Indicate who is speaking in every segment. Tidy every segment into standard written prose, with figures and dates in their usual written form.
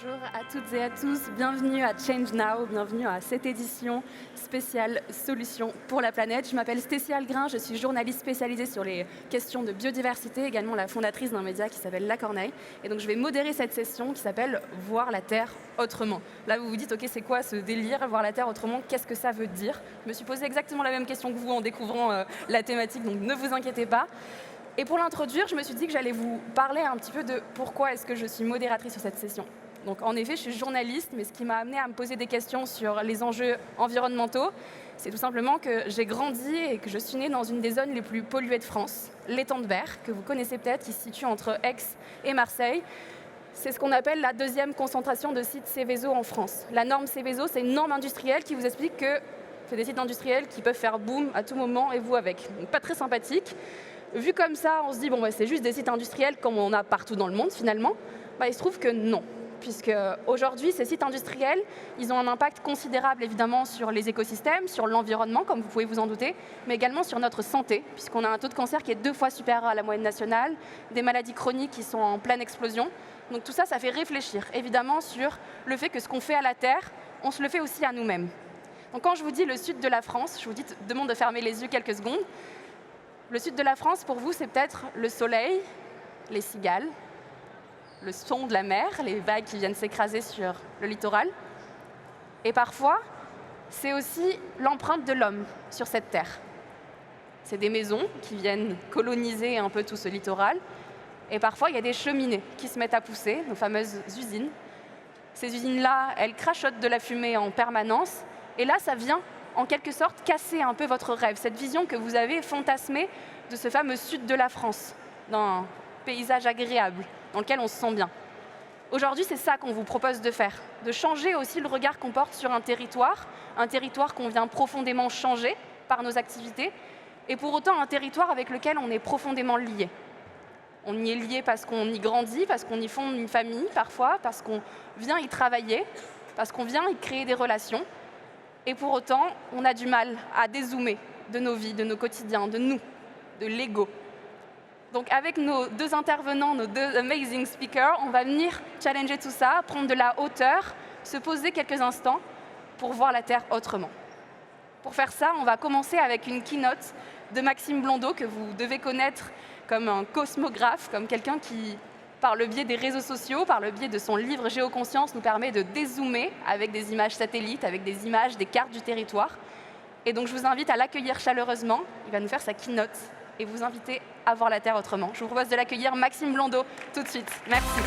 Speaker 1: Bonjour à toutes et à tous, bienvenue à Change Now, bienvenue à cette édition spéciale Solutions pour la planète. Je m'appelle Stécie Algrin, je suis journaliste spécialisée sur les questions de biodiversité, également la fondatrice d'un média qui s'appelle La Corneille. Et donc je vais modérer cette session qui s'appelle Voir la Terre autrement. Là vous vous dites, ok, c'est quoi ce délire, voir la Terre autrement, qu'est-ce que ça veut dire? Je me suis posé exactement la même question que vous en découvrant la thématique, donc ne vous inquiétez pas. Et pour l'introduire, je me suis dit que j'allais vous parler un petit peu de pourquoi est-ce que je suis modératrice sur cette session. Donc en effet, je suis journaliste, mais ce qui m'a amené à me poser des questions sur les enjeux environnementaux, c'est tout simplement que j'ai grandi et que je suis née dans une des zones les plus polluées de France, l'étang de Berre, que vous connaissez peut-être, qui se situe entre Aix et Marseille. C'est ce qu'on appelle la deuxième concentration de sites Seveso en France. La norme Seveso, c'est une norme industrielle qui vous explique que c'est des sites industriels qui peuvent faire boum à tout moment et vous avec. Donc pas très sympathique. Vu comme ça, on se dit, bon, c'est juste des sites industriels comme on a partout dans le monde finalement. Il se trouve que non. Puisque aujourd'hui, ces sites industriels, ils ont un impact considérable évidemment sur les écosystèmes, sur l'environnement, comme vous pouvez vous en douter, mais également sur notre santé, puisqu'on a un taux de cancer qui est 2 fois supérieur à la moyenne nationale, des maladies chroniques qui sont en pleine explosion. Donc tout ça, ça fait réfléchir évidemment sur le fait que ce qu'on fait à la Terre, on se le fait aussi à nous-mêmes. Donc quand je vous dis le sud de la France, je vous demande de fermer les yeux quelques secondes. Le sud de la France, pour vous, c'est peut-être le soleil, les cigales, le son de la mer, les vagues qui viennent s'écraser sur le littoral. Et parfois, c'est aussi l'empreinte de l'homme sur cette terre. C'est des maisons qui viennent coloniser un peu tout ce littoral. Et parfois, il y a des cheminées qui se mettent à pousser, nos fameuses usines. Ces usines-là, elles crachotent de la fumée en permanence. Et là, ça vient, en quelque sorte, casser un peu votre rêve, cette vision que vous avez fantasmée de ce fameux sud de la France, dans un paysage agréable, dans lequel on se sent bien. Aujourd'hui, c'est ça qu'on vous propose de faire, de changer aussi le regard qu'on porte sur un territoire qu'on vient profondément changer par nos activités, et pour autant un territoire avec lequel on est profondément lié. On y est lié parce qu'on y grandit, parce qu'on y fonde une famille parfois, parce qu'on vient y travailler, parce qu'on vient y créer des relations, et pour autant, on a du mal à dézoomer de nos vies, de nos quotidiens, de nous, de l'ego. Donc avec nos 2 intervenants, nos 2 amazing speakers, on va venir challenger tout ça, prendre de la hauteur, se poser quelques instants pour voir la Terre autrement. Pour faire ça, on va commencer avec une keynote de Maxime Blondeau, que vous devez connaître comme un cosmographe, comme quelqu'un qui, par le biais des réseaux sociaux, par le biais de son livre Géoconscience, nous permet de dézoomer avec des images satellites, avec des images, des cartes du territoire. Et donc je vous invite à l'accueillir chaleureusement. Il va nous faire sa keynote et vous inviter à voir la Terre autrement. Je vous propose de l'accueillir Maxime Blondeau tout de suite. Merci.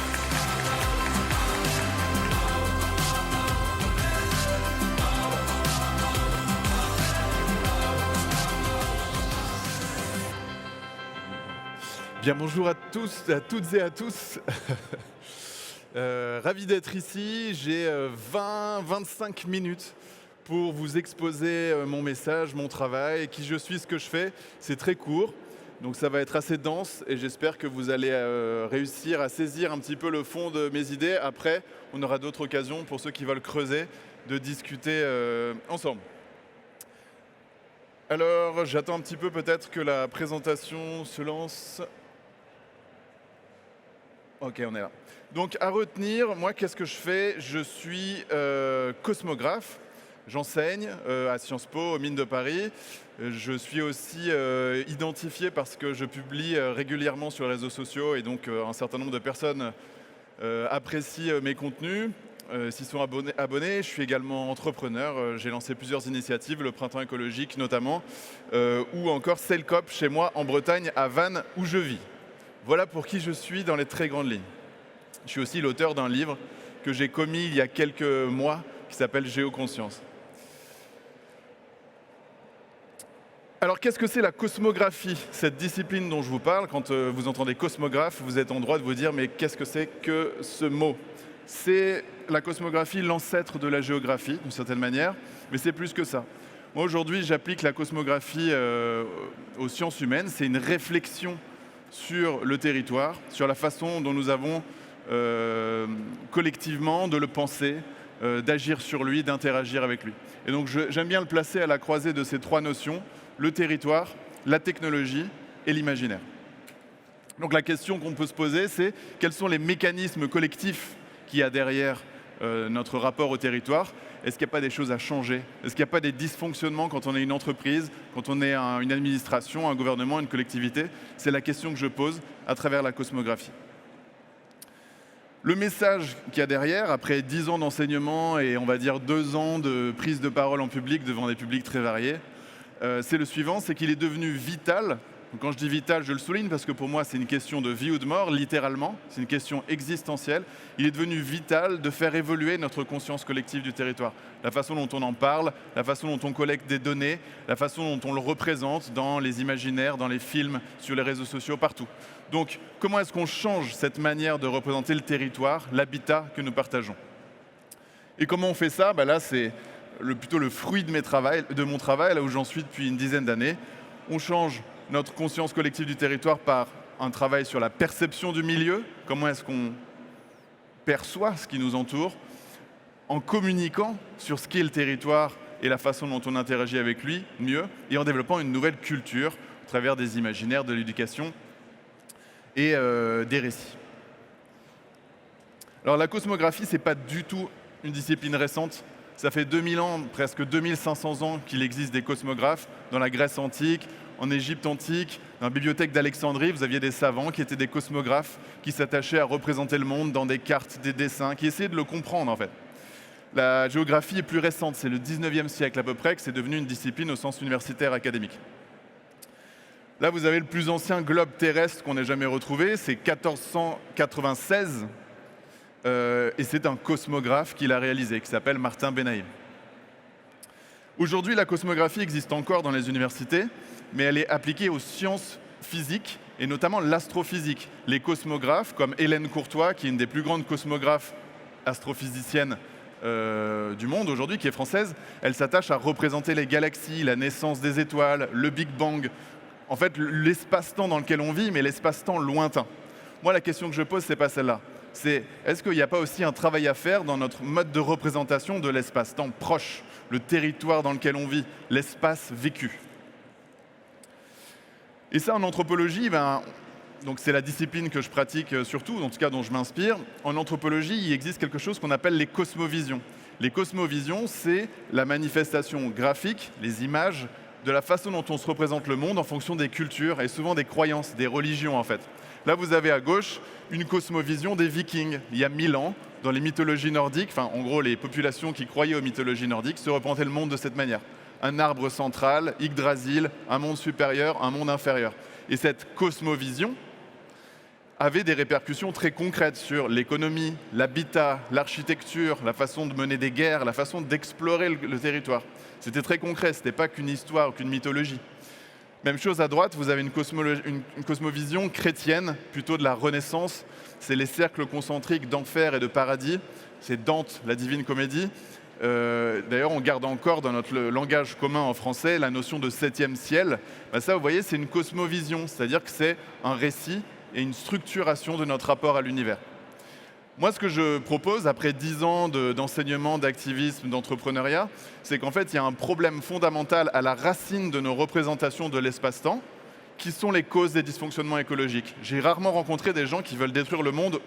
Speaker 2: Bien, bonjour à tous, à toutes et à tous. Ravi d'être ici. J'ai 20-25 minutes pour vous exposer mon message, mon travail, qui je suis, ce que je fais. C'est très court, donc ça va être assez dense et j'espère que vous allez réussir à saisir un petit peu le fond de mes idées. Après, on aura d'autres occasions pour ceux qui veulent creuser, de discuter ensemble. Alors, j'attends un petit peu peut-être que la présentation se lance. Ok, on est là. Donc, à retenir, moi, qu'est-ce que je fais? Je suis cosmographe. J'enseigne à Sciences Po, aux Mines de Paris. Je suis aussi identifié parce que je publie régulièrement sur les réseaux sociaux et donc un certain nombre de personnes apprécient mes contenus. S'ils sont abonnés, je suis également entrepreneur. J'ai lancé plusieurs initiatives, le Printemps écologique notamment, ou encore Cellcop chez moi en Bretagne, à Vannes, où je vis. Voilà pour qui je suis dans les très grandes lignes. Je suis aussi l'auteur d'un livre que j'ai commis il y a quelques mois qui s'appelle Géoconscience. Alors, qu'est-ce que c'est la cosmographie, cette discipline dont je vous parle? Quand vous entendez cosmographe, vous êtes en droit de vous dire « mais qu'est-ce que c'est que ce mot ?» C'est la cosmographie, l'ancêtre de la géographie, d'une certaine manière, mais c'est plus que ça. Moi, aujourd'hui, j'applique la cosmographie aux sciences humaines. C'est une réflexion sur le territoire, sur la façon dont nous avons collectivement de le penser, d'agir sur lui, d'interagir avec lui. Et donc, j'aime bien le placer à la croisée de ces 3 notions, le territoire, la technologie et l'imaginaire. Donc la question qu'on peut se poser, c'est quels sont les mécanismes collectifs qu'il y a derrière notre rapport au territoire. Est-ce qu'il n'y a pas des choses à changer? Est-ce qu'il n'y a pas des dysfonctionnements quand on est une entreprise, quand on est une administration, un gouvernement, une collectivité? C'est la question que je pose à travers la cosmographie. Le message qu'il y a derrière, après 10 ans d'enseignement et on va dire 2 ans de prise de parole en public devant des publics très variés, c'est le suivant, c'est qu'il est devenu vital. Quand je dis vital, je le souligne parce que pour moi, c'est une question de vie ou de mort, littéralement. C'est une question existentielle. Il est devenu vital de faire évoluer notre conscience collective du territoire. La façon dont on en parle, la façon dont on collecte des données, la façon dont on le représente dans les imaginaires, dans les films, sur les réseaux sociaux, partout. Donc, comment est-ce qu'on change cette manière de représenter le territoire, l'habitat que nous partageons? Et comment on fait ça? Là, c'est plutôt le fruit de mon travail, là où j'en suis depuis une dizaine d'années. On change notre conscience collective du territoire par un travail sur la perception du milieu, comment est-ce qu'on perçoit ce qui nous entoure, en communiquant sur ce qu'est le territoire et la façon dont on interagit avec lui mieux, et en développant une nouvelle culture à travers des imaginaires, de l'éducation et des récits. Alors la cosmographie, ce n'est pas du tout une discipline récente. Ça fait 2000 ans, presque 2500 ans qu'il existe des cosmographes dans la Grèce antique, en Égypte antique, dans la bibliothèque d'Alexandrie, vous aviez des savants qui étaient des cosmographes, qui s'attachaient à représenter le monde dans des cartes, des dessins, qui essayaient de le comprendre en fait. La géographie est plus récente, c'est le 19e siècle à peu près que c'est devenu une discipline au sens universitaire académique. Là, vous avez le plus ancien globe terrestre qu'on ait jamais retrouvé, c'est 1496, et c'est un cosmographe qui l'a réalisé, qui s'appelle Martin Benaïm. Aujourd'hui, la cosmographie existe encore dans les universités, mais elle est appliquée aux sciences physiques, et notamment l'astrophysique. Les cosmographes, comme Hélène Courtois, qui est une des plus grandes cosmographes astrophysiciennes du monde aujourd'hui, qui est française, elle s'attache à représenter les galaxies, la naissance des étoiles, le Big Bang, en fait l'espace-temps dans lequel on vit, mais l'espace-temps lointain. Moi, la question que je pose, c'est pas celle-là. C'est est-ce qu'il n'y a pas aussi un travail à faire dans notre mode de représentation de l'espace-temps proche, le territoire dans lequel on vit, l'espace vécu? Et ça, en anthropologie, donc c'est la discipline que je pratique surtout, en tout cas dont je m'inspire. En anthropologie, il existe quelque chose qu'on appelle les cosmovisions. Les cosmovisions, c'est la manifestation graphique, les images, de la façon dont on se représente le monde en fonction des cultures et souvent des croyances, des religions en fait. Là, vous avez à gauche une cosmovision des Vikings. Il y a 1000 ans, dans les mythologies nordiques, en gros les populations qui croyaient aux mythologies nordiques se représentaient le monde de cette manière. Un arbre central, Yggdrasil, un monde supérieur, un monde inférieur. Et cette cosmovision avait des répercussions très concrètes sur l'économie, l'habitat, l'architecture, la façon de mener des guerres, la façon d'explorer le territoire. C'était très concret, ce n'était pas qu'une histoire, qu'une mythologie. Même chose à droite, vous avez une cosmovision chrétienne, plutôt de la Renaissance. C'est les cercles concentriques d'enfer et de paradis. C'est Dante, la Divine Comédie. D'ailleurs, on garde encore dans notre langage commun en français la notion de septième ciel. Ça, vous voyez, c'est une cosmovision, c'est-à-dire que c'est un récit et une structuration de notre rapport à l'univers. Moi, ce que je propose, après 10 ans d'enseignement, d'activisme, d'entrepreneuriat, c'est qu'en fait, il y a un problème fondamental à la racine de nos représentations de l'espace-temps, qui sont les causes des dysfonctionnements écologiques. J'ai rarement rencontré des gens qui veulent détruire le monde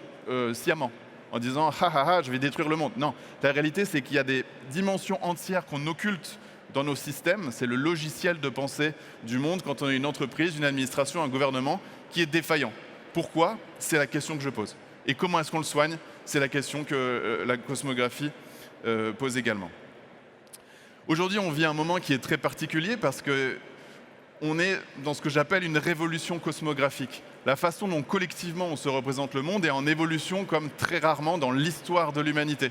Speaker 2: sciemment, en disant « ha, je vais détruire le monde ». Non, la réalité, c'est qu'il y a des dimensions entières qu'on occulte dans nos systèmes. C'est le logiciel de pensée du monde quand on est une entreprise, une administration, un gouvernement qui est défaillant. Pourquoi? C'est la question que je pose. Et comment est-ce qu'on le soigne? C'est la question que la cosmographie pose également. Aujourd'hui, on vit un moment qui est très particulier parce qu'on est dans ce que j'appelle une révolution cosmographique. La façon dont collectivement on se représente le monde est en évolution comme très rarement dans l'histoire de l'humanité.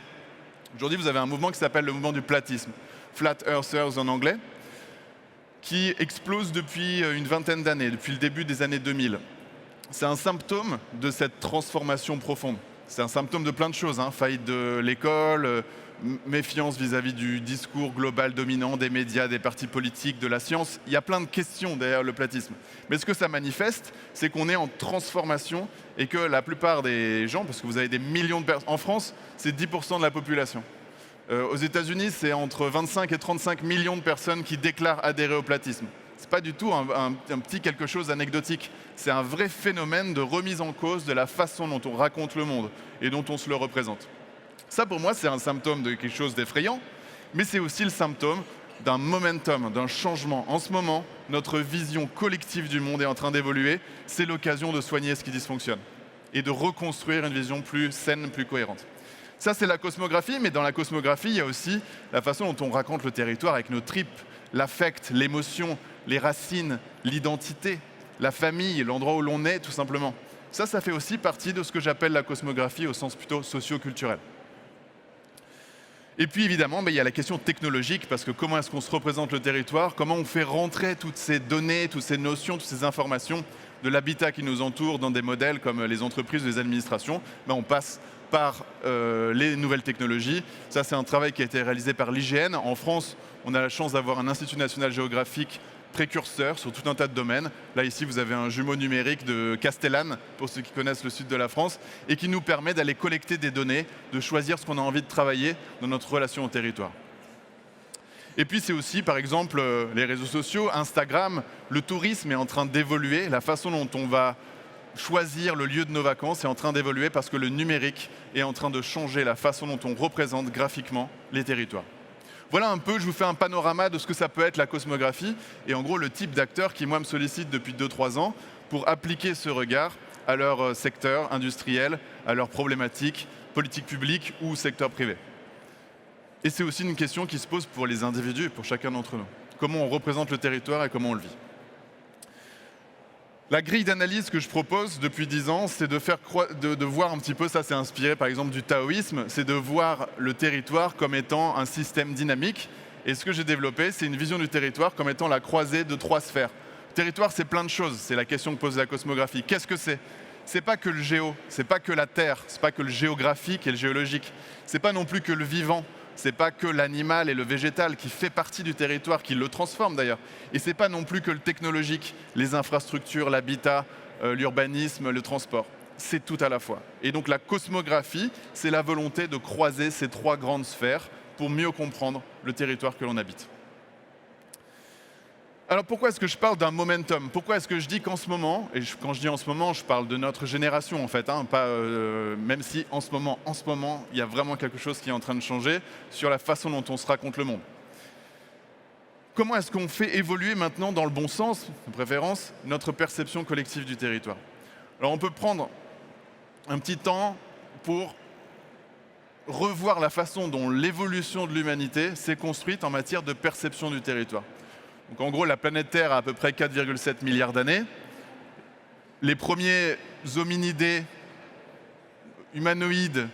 Speaker 2: Aujourd'hui, vous avez un mouvement qui s'appelle le mouvement du platisme, Flat Earthers en anglais, qui explose depuis une vingtaine d'années, depuis le début des années 2000. C'est un symptôme de cette transformation profonde. C'est un symptôme de plein de choses, faillite de l'école, méfiance vis-à-vis du discours global dominant des médias, des partis politiques, de la science. Il y a plein de questions derrière le platisme. Mais ce que ça manifeste, c'est qu'on est en transformation et que la plupart des gens, parce que vous avez des millions de personnes, en France, c'est 10% de la population. Aux États-Unis, c'est entre 25 et 35 millions de personnes qui déclarent adhérer au platisme. Ce n'est pas du tout un petit quelque chose anecdotique. C'est un vrai phénomène de remise en cause de la façon dont on raconte le monde et dont on se le représente. Ça, pour moi, c'est un symptôme de quelque chose d'effrayant, mais c'est aussi le symptôme d'un momentum, d'un changement. En ce moment, notre vision collective du monde est en train d'évoluer. C'est l'occasion de soigner ce qui dysfonctionne et de reconstruire une vision plus saine, plus cohérente. Ça, c'est la cosmographie, mais dans la cosmographie, il y a aussi la façon dont on raconte le territoire avec nos tripes, l'affect, l'émotion, les racines, l'identité, la famille, l'endroit où l'on est, tout simplement. Ça fait aussi partie de ce que j'appelle la cosmographie au sens plutôt socio-culturel. Et puis évidemment, il y a la question technologique, parce que comment est-ce qu'on se représente le territoire, comment on fait rentrer toutes ces données, toutes ces notions, toutes ces informations de l'habitat qui nous entoure dans des modèles comme les entreprises ou les administrations. On passe par les nouvelles technologies. Ça, c'est un travail qui a été réalisé par l'IGN. En France, on a la chance d'avoir un Institut national géographique précurseur sur tout un tas de domaines. Là, ici, vous avez un jumeau numérique de Castellane, pour ceux qui connaissent le sud de la France, et qui nous permet d'aller collecter des données, de choisir ce qu'on a envie de travailler dans notre relation au territoire. Et puis, c'est aussi, par exemple, les réseaux sociaux, Instagram, le tourisme est en train d'évoluer. La façon dont on va choisir le lieu de nos vacances est en train d'évoluer parce que le numérique est en train de changer la façon dont on représente graphiquement les territoires. Voilà un peu, je vous fais un panorama de ce que ça peut être la cosmographie et en gros le type d'acteurs qui, moi, me sollicitent depuis 2-3 ans pour appliquer ce regard à leur secteur industriel, à leurs problématiques, politiques publiques ou secteur privé. Et c'est aussi une question qui se pose pour les individus, pour chacun d'entre nous. Comment on représente le territoire et comment on le vit. La grille d'analyse que je propose depuis 10 ans, c'est de voir un petit peu, ça c'est inspiré par exemple du taoïsme, c'est de voir le territoire comme étant un système dynamique. Et ce que j'ai développé, c'est une vision du territoire comme étant la croisée de 3 sphères. Le territoire, c'est plein de choses, c'est la question que pose la cosmographie. Qu'est-ce que c'est ? C'est pas que le géo, c'est pas que la terre, c'est pas que le géographique et le géologique, c'est pas non plus que le vivant. C'est pas que l'animal et le végétal qui fait partie du territoire, qui le transforme d'ailleurs. Et c'est pas non plus que le technologique, les infrastructures, l'habitat, l'urbanisme, le transport. C'est tout à la fois. Et donc la cosmographie, c'est la volonté de croiser ces 3 grandes sphères pour mieux comprendre le territoire que l'on habite. Alors pourquoi est-ce que je parle d'un momentum ? Pourquoi est-ce que je dis qu'en ce moment, et quand je dis en ce moment, je parle de notre génération en fait, même si en ce moment, il y a vraiment quelque chose qui est en train de changer sur la façon dont on se raconte le monde. Comment est-ce qu'on fait évoluer maintenant dans le bon sens, de préférence, notre perception collective du territoire ? Alors on peut prendre un petit temps pour revoir la façon dont l'évolution de l'humanité s'est construite en matière de perception du territoire. Donc en gros, la planète Terre a à peu près 4,7 milliards d'années. Les premiers hominidés humanoïdes,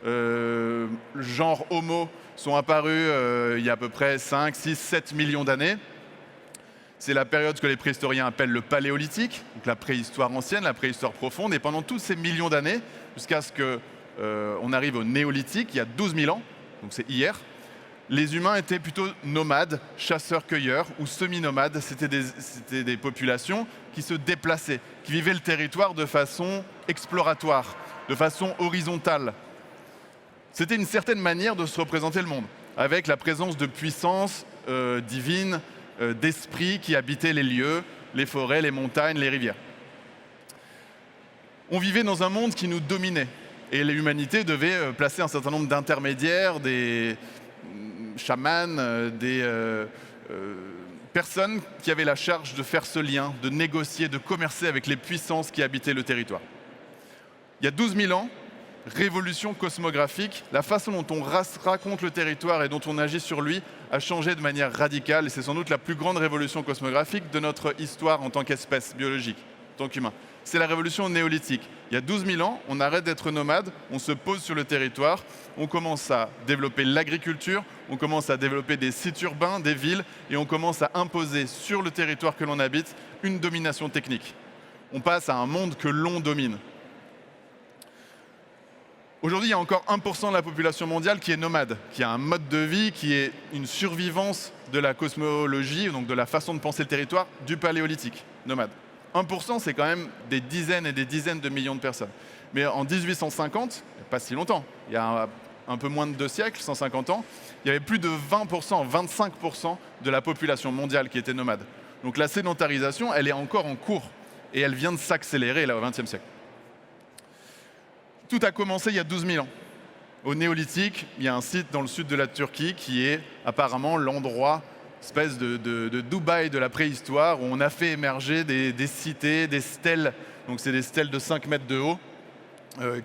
Speaker 2: genre Homo, sont apparus il y a à peu près 5, 6, 7 millions d'années. C'est la période que les préhistoriens appellent le paléolithique, donc la préhistoire ancienne, la préhistoire profonde. Et pendant tous ces millions d'années, jusqu'à ce qu'on arrive au néolithique, il y a 12 000 ans, donc c'est hier, les humains étaient plutôt nomades, chasseurs-cueilleurs ou semi-nomades. C'était des populations qui se déplaçaient, qui vivaient le territoire de façon exploratoire, de façon horizontale. C'était une certaine manière de se représenter le monde, avec la présence de puissances divines, d'esprits qui habitaient les lieux, les forêts, les montagnes, les rivières. On vivait dans un monde qui nous dominait, et l'humanité devait placer un certain nombre d'intermédiaires, des chamans, des personnes qui avaient la charge de faire ce lien, de négocier, de commercer avec les puissances qui habitaient le territoire. Il y a 12 000 ans, révolution cosmographique, la façon dont on raconte le territoire et dont on agit sur lui a changé de manière radicale et c'est sans doute la plus grande révolution cosmographique de notre histoire en tant qu'espèce biologique, en tant qu'humain. C'est la révolution néolithique. Il y a 12 000 ans, on arrête d'être nomade, on se pose sur le territoire, on commence à développer l'agriculture, on commence à développer des sites urbains, des villes, et on commence à imposer sur le territoire que l'on habite une domination technique. On passe à un monde que l'on domine. Aujourd'hui, il y a encore 1% de la population mondiale qui est nomade, qui a un mode de vie qui est une survivance de la cosmologie, donc de la façon de penser le territoire du paléolithique, nomade. 1%, c'est quand même des dizaines et des dizaines de millions de personnes. Mais en 1850, pas si longtemps, il y a un peu moins de 2 siècles, 150 ans, il y avait plus de 20%, 25% de la population mondiale qui était nomade. Donc la sédentarisation, elle est encore en cours et elle vient de s'accélérer là au XXe siècle. Tout a commencé il y a 12 000 ans. au néolithique, il y a un site dans le sud de la Turquie qui est apparemment l'endroit, espèce de Dubaï de la préhistoire, où on a fait émerger des cités, des stèles. Donc c'est des stèles de 5 mètres de haut,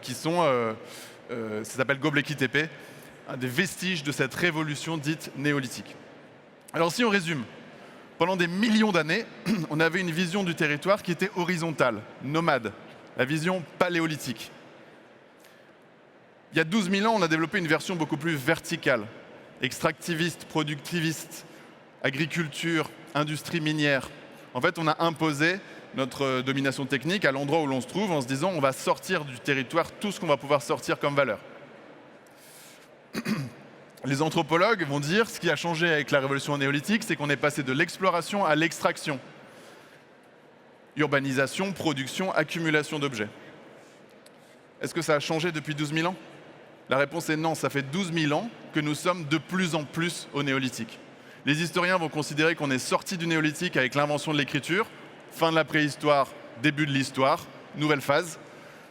Speaker 2: qui sont, ça s'appelle Göbekli Tepe, des vestiges de cette révolution dite néolithique. Alors si on résume, pendant des millions d'années, on avait une vision du territoire qui était horizontale, nomade, la vision paléolithique. Il y a 12 000 ans, on a développé une version beaucoup plus verticale, extractiviste, productiviste, agriculture, industrie minière. En fait, on a imposé notre domination technique à l'endroit où l'on se trouve en se disant on va sortir du territoire tout ce qu'on va pouvoir sortir comme valeur. Les anthropologues vont dire ce qui a changé avec la révolution néolithique, c'est qu'on est passé de l'exploration à l'extraction. Urbanisation, production, accumulation d'objets. Est-ce que ça a changé depuis 12 000 ans? La réponse est non, ça fait 12 000 ans que nous sommes de plus en plus au néolithique. Les historiens vont considérer qu'on est sorti du néolithique avec l'invention de l'écriture, fin de la préhistoire, début de l'histoire, nouvelle phase.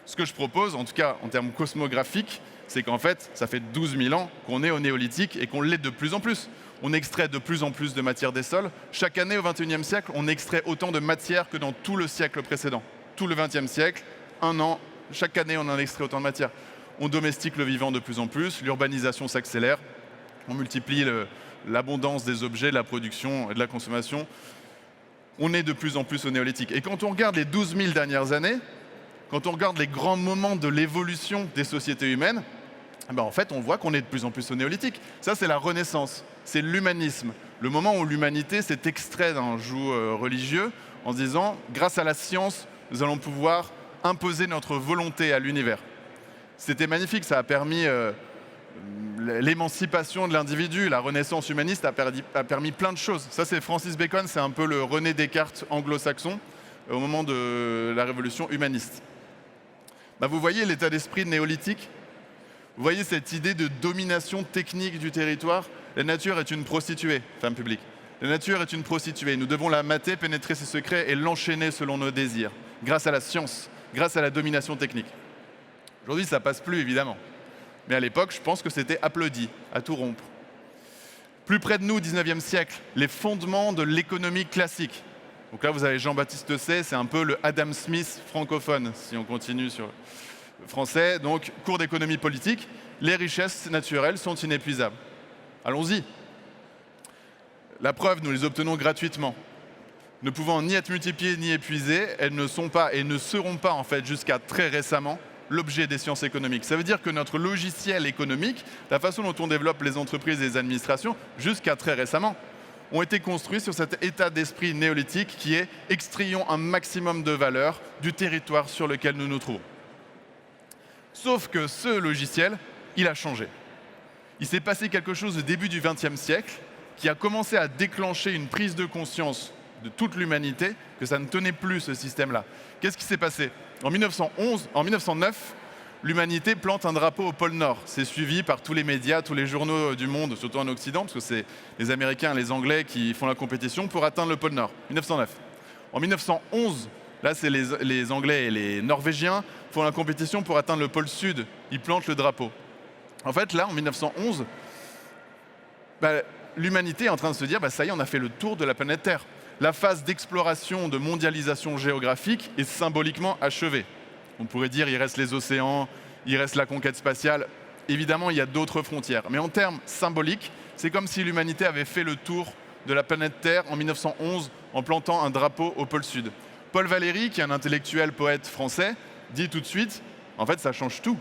Speaker 2: Ce que je propose, en tout cas en termes cosmographiques, c'est qu'en fait, ça fait 12 000 ans qu'on est au néolithique et qu'on l'est de plus en plus. On extrait de plus en plus de matière des sols. Chaque année au XXIe siècle, on extrait autant de matière que dans tout le siècle précédent. Tout le XXe siècle, un an, chaque année on en extrait autant de matière. On domestique le vivant de plus en plus, l'urbanisation s'accélère, on multiplie l'abondance des objets, de la production et de la consommation. On est de plus en plus au néolithique. Et quand on regarde les 12 000 dernières années, quand on regarde les grands moments de l'évolution des sociétés humaines, en fait, on voit qu'on est de plus en plus au néolithique. Ça, c'est la Renaissance, c'est l'humanisme. Le moment où l'humanité s'est extraite d'un joug religieux en se disant, grâce à la science, nous allons pouvoir imposer notre volonté à l'univers. C'était magnifique, ça a permis l'émancipation de l'individu. La Renaissance humaniste a permis plein de choses. Ça, c'est Francis Bacon, c'est un peu le René Descartes anglo-saxon au moment de la révolution humaniste. Vous voyez l'état d'esprit néolithique? Vous voyez cette idée de domination technique du territoire? La nature est une prostituée, femme publique. La nature est une prostituée. Nous devons la mater, pénétrer ses secrets et l'enchaîner selon nos désirs, grâce à la science, grâce à la domination technique. Aujourd'hui, ça passe plus, évidemment. Mais à l'époque, je pense que c'était applaudi, à tout rompre. Plus près de nous, au XIXe siècle, les fondements de l'économie classique. Donc là, vous avez Jean-Baptiste Say, c'est un peu le Adam Smith francophone, si on continue sur le français. Donc, cours d'économie politique, les richesses naturelles sont inépuisables. Allons-y. La preuve, nous les obtenons gratuitement. Ne pouvant ni être multipliées ni épuisées, elles ne sont pas et ne seront pas, en fait, jusqu'à très récemment, l'objet des sciences économiques. Ça veut dire que notre logiciel économique, la façon dont on développe les entreprises et les administrations, jusqu'à très récemment, ont été construits sur cet état d'esprit néolithique qui est « extrayons un maximum de valeur du territoire sur lequel nous nous trouvons ». Sauf que ce logiciel, il a changé. Il s'est passé quelque chose au début du XXe siècle qui a commencé à déclencher une prise de conscience de toute l'humanité que ça ne tenait plus ce système-là. Qu'est-ce qui s'est passé? En 1909, l'humanité plante un drapeau au pôle Nord. C'est suivi par tous les médias, tous les journaux du monde, surtout en Occident, parce que c'est les Américains et les Anglais qui font la compétition pour atteindre le pôle Nord. 1909. En 1911, là, c'est les Anglais et les Norvégiens font la compétition pour atteindre le pôle Sud. Ils plantent le drapeau. En fait, là, en 1911, l'humanité est en train de se dire ça y est, on a fait le tour de la planète Terre. La phase d'exploration, de mondialisation géographique est symboliquement achevée. On pourrait dire il reste les océans, il reste la conquête spatiale. Évidemment, il y a d'autres frontières. Mais en termes symboliques, c'est comme si l'humanité avait fait le tour de la planète Terre en 1911 en plantant un drapeau au pôle Sud. Paul Valéry, qui est un intellectuel poète français, dit tout de suite, en fait, ça change tout.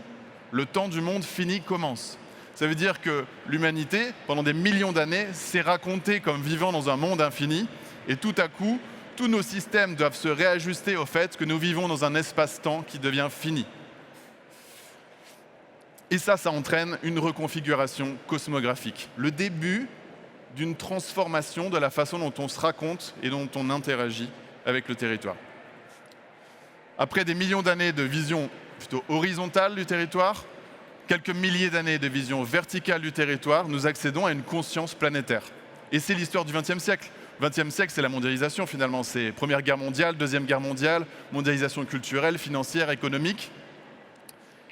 Speaker 2: Le temps du monde fini commence. Ça veut dire que l'humanité, pendant des millions d'années, s'est racontée comme vivant dans un monde infini. Et tout à coup, tous nos systèmes doivent se réajuster au fait que nous vivons dans un espace-temps qui devient fini. Et ça entraîne une reconfiguration cosmographique. Le début d'une transformation de la façon dont on se raconte et dont on interagit avec le territoire. Après des millions d'années de vision plutôt horizontale du territoire, quelques milliers d'années de vision verticale du territoire, nous accédons à une conscience planétaire. Et c'est l'histoire du XXe siècle. Le XXe siècle, c'est la mondialisation finalement. C'est Première Guerre mondiale, Deuxième Guerre mondiale, mondialisation culturelle, financière, économique.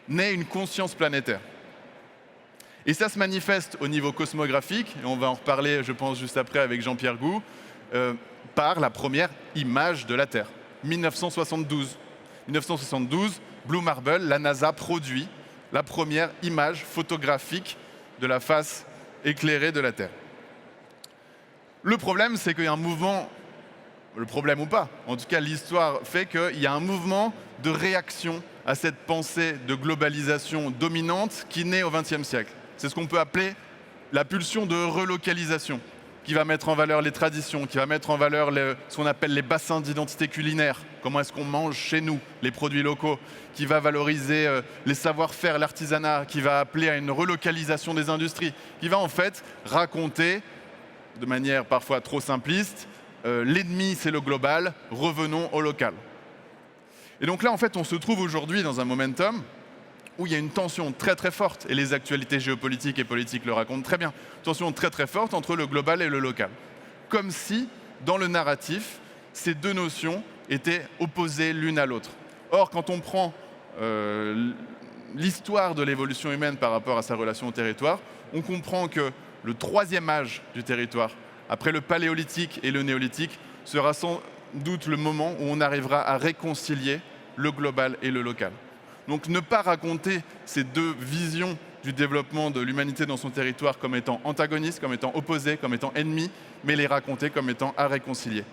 Speaker 2: Naît une conscience planétaire. Et ça se manifeste au niveau cosmographique, et on va en reparler, je pense, juste après avec Jean-Pierre Gou, par la première image de la Terre, 1972. 1972, Blue Marble, la NASA produit la première image photographique de la face éclairée de la Terre. Le problème, c'est qu'il y a un mouvement, le problème ou pas, en tout cas l'histoire fait qu'il y a un mouvement de réaction à cette pensée de globalisation dominante qui naît au XXe siècle. C'est ce qu'on peut appeler la pulsion de relocalisation, qui va mettre en valeur les traditions, qui va mettre en valeur ce qu'on appelle les bassins d'identité culinaire, comment est-ce qu'on mange chez nous, les produits locaux, qui va valoriser les savoir-faire, l'artisanat, qui va appeler à une relocalisation des industries, qui va en fait raconter, de manière parfois trop simpliste, l'ennemi c'est le global, revenons au local. Et donc là en fait on se trouve aujourd'hui dans un momentum où il y a une tension très très forte, et les actualités géopolitiques et politiques le racontent très bien, tension très très forte entre le global et le local. Comme si, dans le narratif, ces deux notions étaient opposées l'une à l'autre. Or, quand on prend l'histoire de l'évolution humaine par rapport à sa relation au territoire, on comprend que le troisième âge du territoire, après le paléolithique et le néolithique, sera sans doute le moment où on arrivera à réconcilier le global et le local. Donc ne pas raconter ces deux visions du développement de l'humanité dans son territoire comme étant antagonistes, comme étant opposées, comme étant ennemis, mais les raconter comme étant à réconcilier.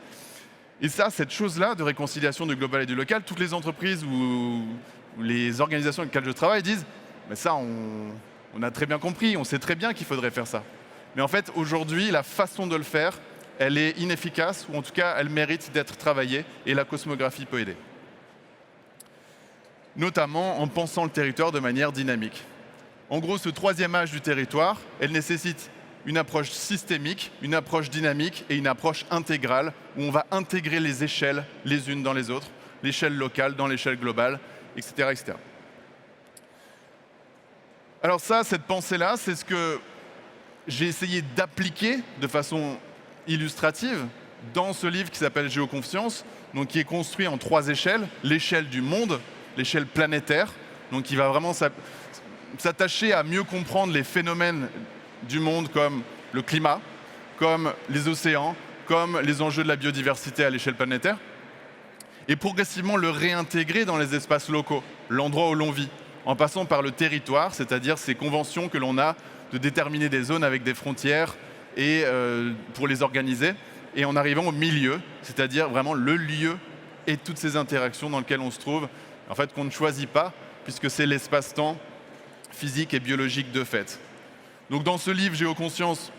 Speaker 2: Et ça, cette chose-là de réconciliation du global et du local, toutes les entreprises ou les organisations avec lesquelles je travaille disent « mais ça, on a très bien compris, on sait très bien qu'il faudrait faire ça ». Mais en fait, aujourd'hui, la façon de le faire, elle est inefficace, ou en tout cas, elle mérite d'être travaillée, et la cosmographie peut aider. Notamment en pensant le territoire de manière dynamique. En gros, ce troisième âge du territoire, elle nécessite une approche systémique, une approche dynamique et une approche intégrale, où on va intégrer les échelles les unes dans les autres, l'échelle locale dans l'échelle globale, etc., etc. Alors ça, cette pensée-là, c'est ce que j'ai essayé d'appliquer de façon illustrative dans ce livre qui s'appelle Géoconfiance, donc qui est construit en 3 échelles, l'échelle du monde, l'échelle planétaire, donc qui va vraiment s'attacher à mieux comprendre les phénomènes du monde comme le climat, comme les océans, comme les enjeux de la biodiversité à l'échelle planétaire, et progressivement le réintégrer dans les espaces locaux, l'endroit où l'on vit, en passant par le territoire, c'est-à-dire ces conventions que l'on a de déterminer des zones avec des frontières et pour les organiser, et en arrivant au milieu, c'est-à-dire vraiment le lieu et toutes ces interactions dans lesquelles on se trouve, en fait, qu'on ne choisit pas, puisque c'est l'espace-temps physique et biologique de fait. Donc dans ce livre Géoconscience,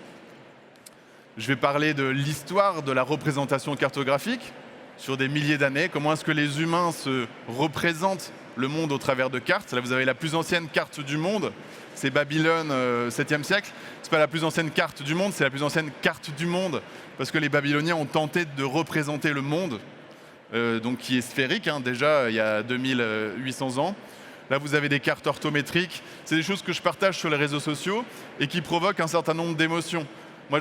Speaker 2: je vais parler de l'histoire de la représentation cartographique sur des milliers d'années, comment est-ce que les humains se représentent le monde au travers de cartes. Là, vous avez la plus ancienne carte du monde, c'est Babylone, 7e siècle. Ce n'est pas la plus ancienne carte du monde, c'est la plus ancienne carte du monde, parce que les Babyloniens ont tenté de représenter le monde, donc qui est sphérique, déjà il y a 2800 ans. Là, vous avez des cartes orthométriques. C'est des choses que je partage sur les réseaux sociaux et qui provoquent un certain nombre d'émotions. Moi,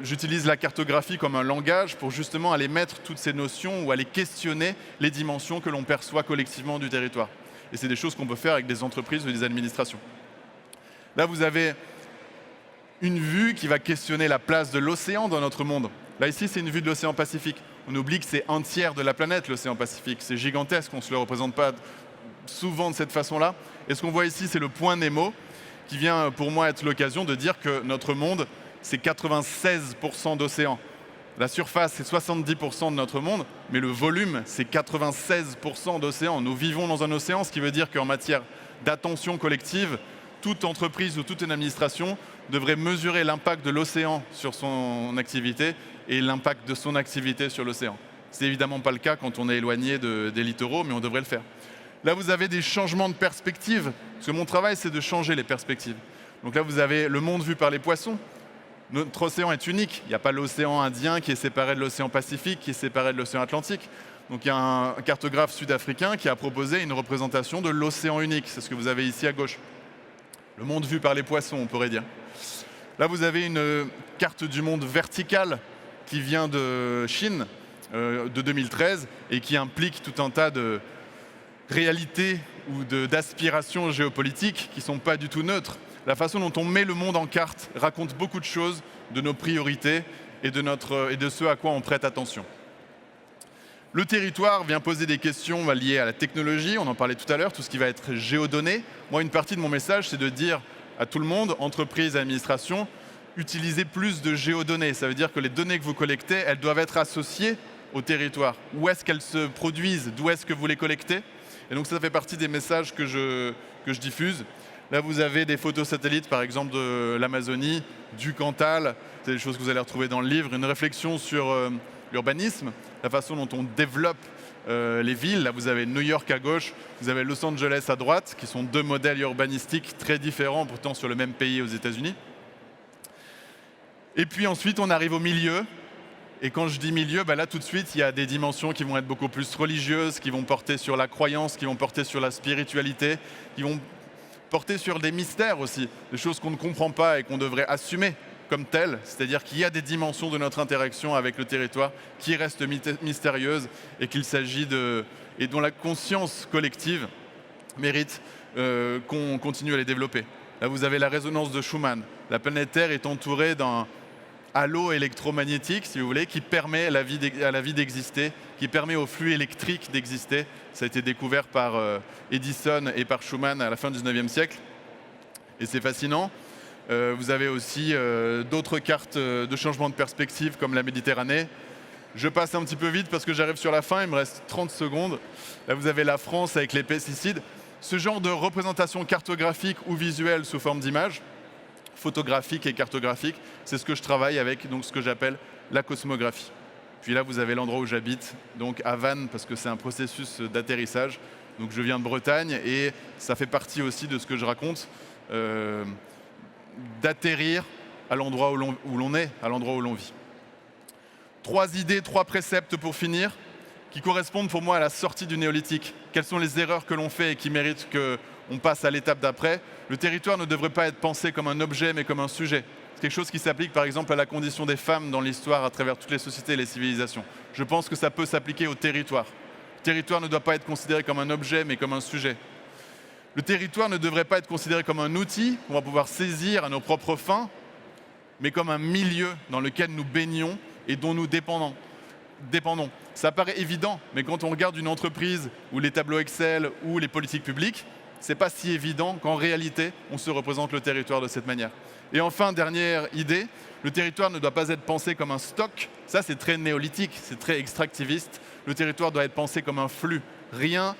Speaker 2: j'utilise la cartographie comme un langage pour justement aller mettre toutes ces notions ou aller questionner les dimensions que l'on perçoit collectivement du territoire. Et c'est des choses qu'on peut faire avec des entreprises ou des administrations. Là, vous avez une vue qui va questionner la place de l'océan dans notre monde. Là, ici, c'est une vue de l'océan Pacifique. On oublie que c'est un tiers de la planète, l'océan Pacifique. C'est gigantesque, on ne se le représente pas souvent de cette façon-là. Et ce qu'on voit ici, c'est le point Nemo, qui vient pour moi être l'occasion de dire que notre monde, c'est 96% d'océan. La surface, c'est 70% de notre monde, mais le volume, c'est 96% d'océan. Nous vivons dans un océan, ce qui veut dire qu'en matière d'attention collective, toute entreprise ou toute une administration devrait mesurer l'impact de l'océan sur son activité et l'impact de son activité sur l'océan. Ce n'est évidemment pas le cas quand on est éloigné des littoraux, mais on devrait le faire. Là, vous avez des changements de perspective, parce que mon travail, c'est de changer les perspectives. Donc là, vous avez le monde vu par les poissons. Notre océan est unique. Il n'y a pas l'océan Indien qui est séparé de l'océan Pacifique, qui est séparé de l'océan Atlantique. Donc il y a un cartographe sud-africain qui a proposé une représentation de l'océan unique. C'est ce que vous avez ici à gauche. Le monde vu par les poissons, on pourrait dire. Là, vous avez une carte du monde verticale qui vient de Chine, de 2013, et qui implique tout un tas de réalités ou d'aspirations géopolitiques qui ne sont pas du tout neutres. la façon dont on met le monde en carte raconte beaucoup de choses de nos priorités et de ce à quoi on prête attention. Le territoire vient poser des questions liées à la technologie, on en parlait tout à l'heure, tout ce qui va être géodonné. Moi, une partie de mon message, c'est de dire à tout le monde, entreprises, administrations, utilisez plus de géodonnées. Ça veut dire que les données que vous collectez, elles doivent être associées au territoire. Où est-ce qu'elles se produisent? D'où est-ce que vous les collectez? Et donc ça fait partie des messages que je diffuse. Là, vous avez des photos satellites, par exemple, de l'Amazonie, du Cantal. C'est des choses que vous allez retrouver dans le livre. Une réflexion sur l'urbanisme, la façon dont on développe les villes. Là, vous avez New York à gauche, vous avez Los Angeles à droite, qui sont deux modèles urbanistiques très différents, pourtant sur le même pays aux États-Unis. Et puis ensuite, on arrive au milieu. Et quand je dis milieu, là, tout de suite, il y a des dimensions qui vont être beaucoup plus religieuses, qui vont porter sur la croyance, qui vont porter sur la spiritualité, qui vont porter sur des mystères aussi, des choses qu'on ne comprend pas et qu'on devrait assumer comme telles. C'est-à-dire qu'il y a des dimensions de notre interaction avec le territoire qui restent mystérieuses et qu'il s'agit et dont la conscience collective mérite qu'on continue à les développer. Là, vous avez la résonance de Schumann. La planète Terre est entourée d'un halo électromagnétique, si vous voulez, qui permet à la vie d'exister, qui permet au flux électrique d'exister. Ça a été découvert par Edison et par Schumann à la fin du 19e siècle. Et c'est fascinant. Vous avez aussi d'autres cartes de changement de perspective, comme la Méditerranée. Je passe un petit peu vite parce que j'arrive sur la fin, il me reste 30 secondes. Là, vous avez la France avec les pesticides. Ce genre de représentation cartographique ou visuelle sous forme d'image, photographique et cartographique, c'est ce que je travaille avec, donc ce que j'appelle la cosmographie. Puis là, vous avez l'endroit où j'habite, donc à Vannes, parce que c'est un processus d'atterrissage. Donc je viens de Bretagne et ça fait partie aussi de ce que je raconte, d'atterrir à l'endroit où l'on est, à l'endroit où l'on vit. 3 idées, 3 préceptes pour finir, qui correspondent pour moi à la sortie du néolithique. Quelles sont les erreurs que l'on fait et qui méritent qu'on passe à l'étape d'après? Le territoire ne devrait pas être pensé comme un objet, mais comme un sujet. C'est quelque chose qui s'applique par exemple à la condition des femmes dans l'histoire à travers toutes les sociétés et les civilisations. Je pense que ça peut s'appliquer au territoire. Le territoire ne doit pas être considéré comme un objet, mais comme un sujet. Le territoire ne devrait pas être considéré comme un outil qu'on va pouvoir saisir à nos propres fins, mais comme un milieu dans lequel nous baignons et dont nous dépendons. Ça paraît évident, mais quand on regarde une entreprise ou les tableaux Excel ou les politiques publiques, ce n'est pas si évident qu'en réalité, on se représente le territoire de cette manière. Et enfin, dernière idée, le territoire ne doit pas être pensé comme un stock. Ça, c'est très néolithique, c'est très extractiviste. Le territoire doit être pensé comme un flux. Rien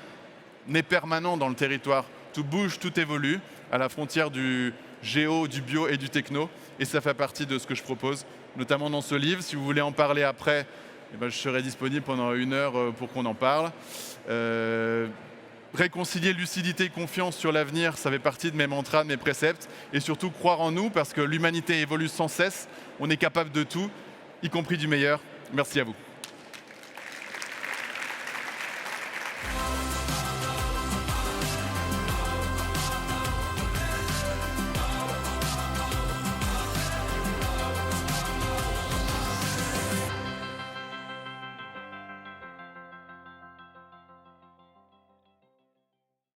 Speaker 2: n'est permanent dans le territoire. Tout bouge, tout évolue, à la frontière du géo, du bio et du techno. Et ça fait partie de ce que je propose, notamment dans ce livre. Si vous voulez en parler après, je serai disponible pendant 1 heure pour qu'on en parle. Réconcilier lucidité et confiance sur l'avenir, ça fait partie de mes mantras, de mes préceptes. Et surtout croire en nous, parce que l'humanité évolue sans cesse. On est capable de tout, y compris du meilleur. Merci à vous.